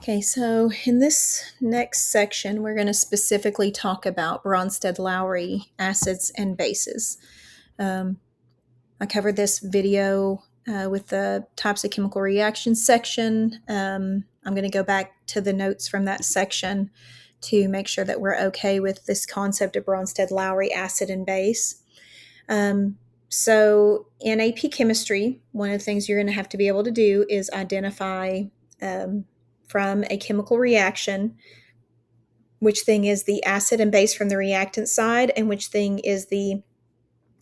Okay, so in this next section, we're going to specifically talk about Bronsted-Lowry acids and bases. I covered this video with the types of chemical reactions section. I'm going to go back to the notes from that section to make sure that we're okay with this concept of Bronsted-Lowry acid and base. So in AP chemistry, one of the things you're going to have to be able to do is identify from a chemical reaction which thing is the acid and base from the reactant side and which thing is the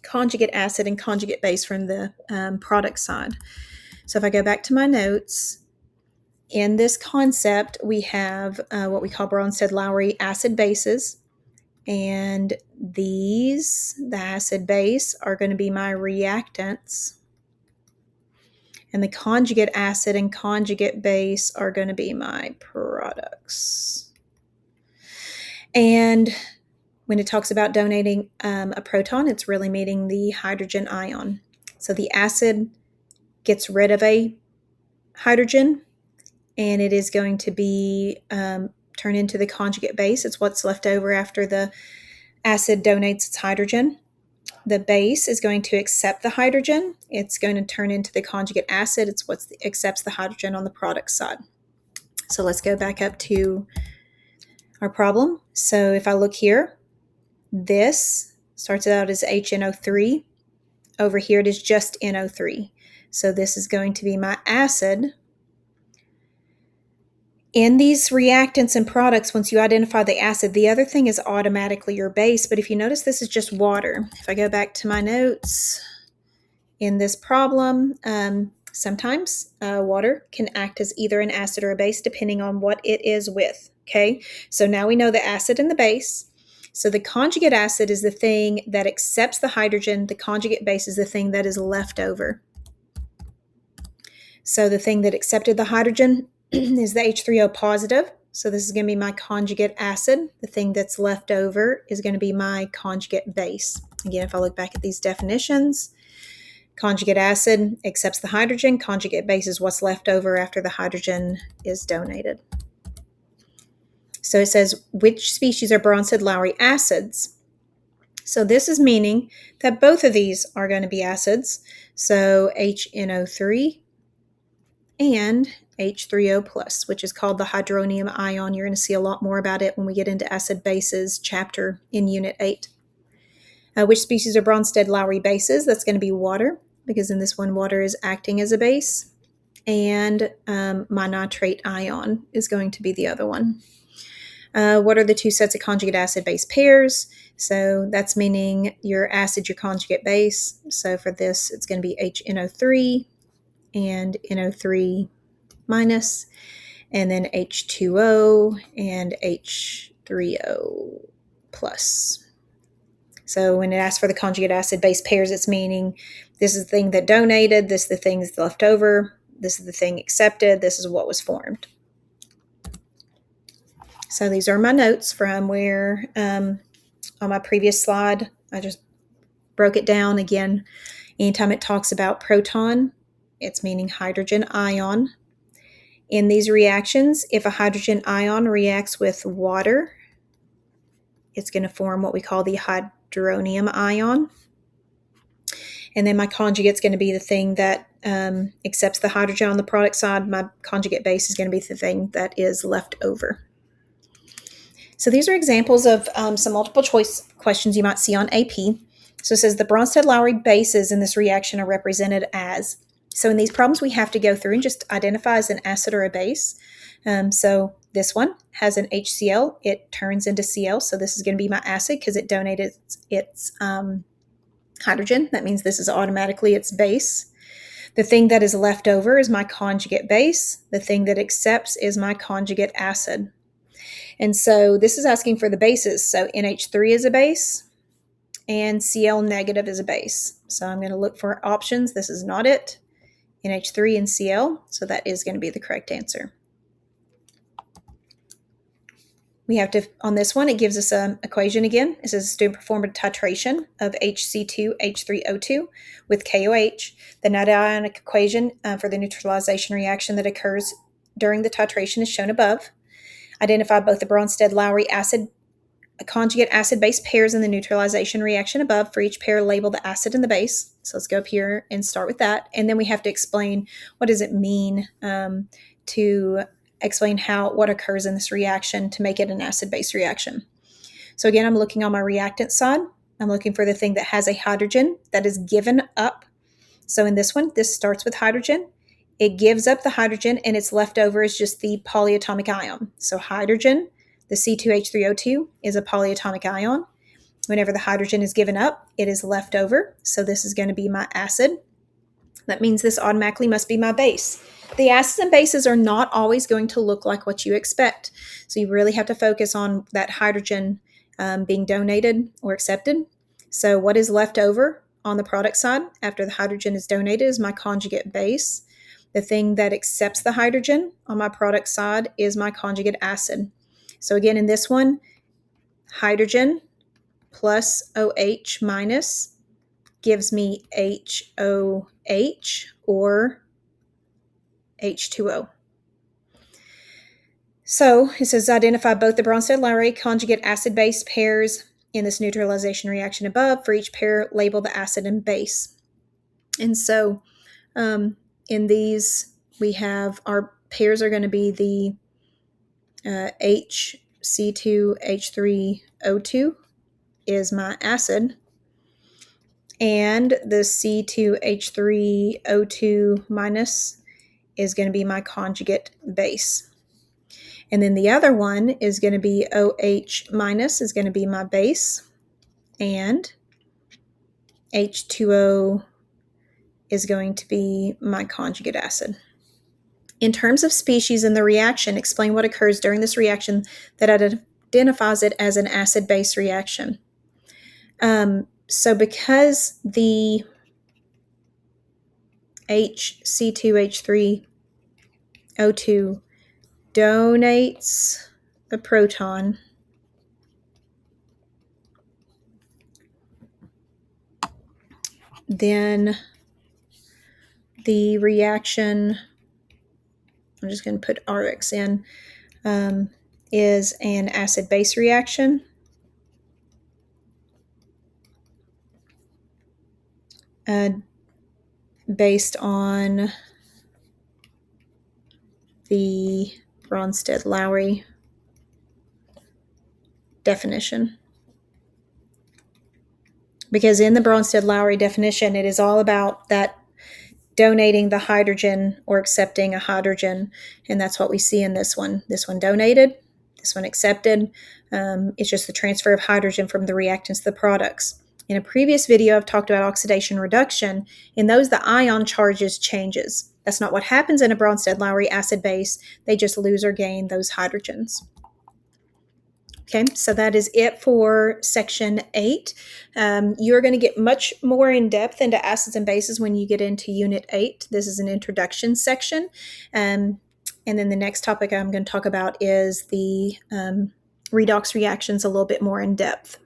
conjugate acid and conjugate base from the product side. So if I go back to my notes, in this concept we have what we call Bronsted-Lowry acid bases, and these, the acid base, are going to be my reactants, and the conjugate acid and conjugate base are going to be my products. And when it talks about donating a proton, it's really meaning the hydrogen ion. So the acid gets rid of a hydrogen, and it is going to be turned into the conjugate base. It's what's left over after the acid donates its hydrogen. The base is going to accept the hydrogen. It's going to turn into the conjugate acid. It's what accepts the hydrogen on the product side. So let's go back up to our problem. So if I look here, this starts out as HNO3. Over here it is just NO3. So this is going to be my acid. In these reactants and products, once you identify the acid, the other thing is automatically your base. But if you notice, this is just water. If I go back to my notes, in this problem, sometimes water can act as either an acid or a base depending on what it is with. Okay, so now we know the acid and the base. So the conjugate acid is the thing that accepts the hydrogen. The conjugate base is the thing that is left over. So the thing that accepted the hydrogen is the H3O positive. So this is going to be my conjugate acid. The thing that's left over is going to be my conjugate base. Again, if I look back at these definitions, conjugate acid accepts the hydrogen. Conjugate base is what's left over after the hydrogen is donated. So it says, which species are Bronsted-Lowry acids? So this is meaning that both of these are going to be acids. So HNO3 and H3O+, which is called the hydronium ion. You're going to see a lot more about it when we get into acid bases chapter in Unit 8. Which species are Bronsted-Lowry bases? That's going to be water, because in this one water is acting as a base. And my nitrate ion is going to be the other one. What are the two sets of conjugate acid-base pairs? So that's meaning your acid, your conjugate base. So for this, it's going to be HNO3 and NO3 minus, and then H2O and H3O plus. So when it asks for the conjugate acid-base pairs, it's meaning this is the thing that donated, this is the thing that's left over, this is the thing accepted, this is what was formed. So these are my notes from where on my previous slide, I just broke it down. Again, anytime it talks about proton, it's meaning hydrogen ion. In these reactions, if a hydrogen ion reacts with water, it's going to form what we call the hydronium ion. And then my conjugate is going to be the thing that accepts the hydrogen on the product side. My conjugate base is going to be the thing that is left over. So these are examples of some multiple choice questions you might see on AP. So it says the Bronsted-Lowry bases in this reaction are represented as. So in these problems, we have to go through and just identify as an acid or a base. So this one has an HCl. It turns into Cl. So this is going to be my acid because it donated its hydrogen. That means this is automatically its base. The thing that is left over is my conjugate base. The thing that accepts is my conjugate acid. And so this is asking for the bases. So NH3 is a base and Cl negative is a base. So I'm going to look for options. This is not it. NH3 and Cl. So that is going to be the correct answer. We have to, on this one, it gives us an equation again. It says a student performed a titration of HC2H3O2 with KOH. The net ionic equation for the neutralization reaction that occurs during the titration as shown above. Identify both the Bronsted-Lowry acid conjugate acid-base pairs in the neutralization reaction above. For each pair, label the acid and the base. So let's go up here and start with that. And then we have to explain what does it mean to explain what occurs in this reaction to make it an acid-base reaction. So again, I'm looking on my reactant side. I'm looking for the thing that has a hydrogen that is given up. So in this one, this starts with hydrogen. It gives up the hydrogen, and its left over is just the polyatomic ion. So hydrogen, the C2H3O2, is a polyatomic ion. Whenever the hydrogen is given up, it is left over. So this is going to be my acid. That means this automatically must be my base. The acids and bases are not always going to look like what you expect. So you really have to focus on that hydrogen being donated or accepted. So what is left over on the product side after the hydrogen is donated is my conjugate base. The thing that accepts the hydrogen on my product side is my conjugate acid. So again, in this one, hydrogen plus OH minus gives me HOH or H2O. So it says identify both the Bronsted-Lowry conjugate acid-base pairs in this neutralization reaction above. For each pair, label the acid and base. And so in these, we have our pairs are going to be the HC2H3O2 is my acid, and the C2H3O2 minus is going to be my conjugate base. And then the other one is going to be OH minus is going to be my base, and H2O is going to be my conjugate acid. In terms of species in the reaction, explain what occurs during this reaction that identifies it as an acid-base reaction. So because the HC2H3O2 donates a proton, then the reaction, I'm just going to put RX in, is an acid-base reaction. Based on the Bronsted-Lowry definition. Because in the Bronsted-Lowry definition, it is all about that donating the hydrogen or accepting a hydrogen, and that's what we see in this one. This one donated, this one accepted. It's just the transfer of hydrogen from the reactants to the products. In a previous video, I've talked about oxidation reduction. In those, the ion charges changes. That's not what happens in a Bronsted-Lowry acid base. They just lose or gain those hydrogens. Okay, so that is it for section 8. You're going to get much more in depth into acids and bases when you get into unit 8. This is an introduction section. And then the next topic I'm going to talk about is the redox reactions a little bit more in depth.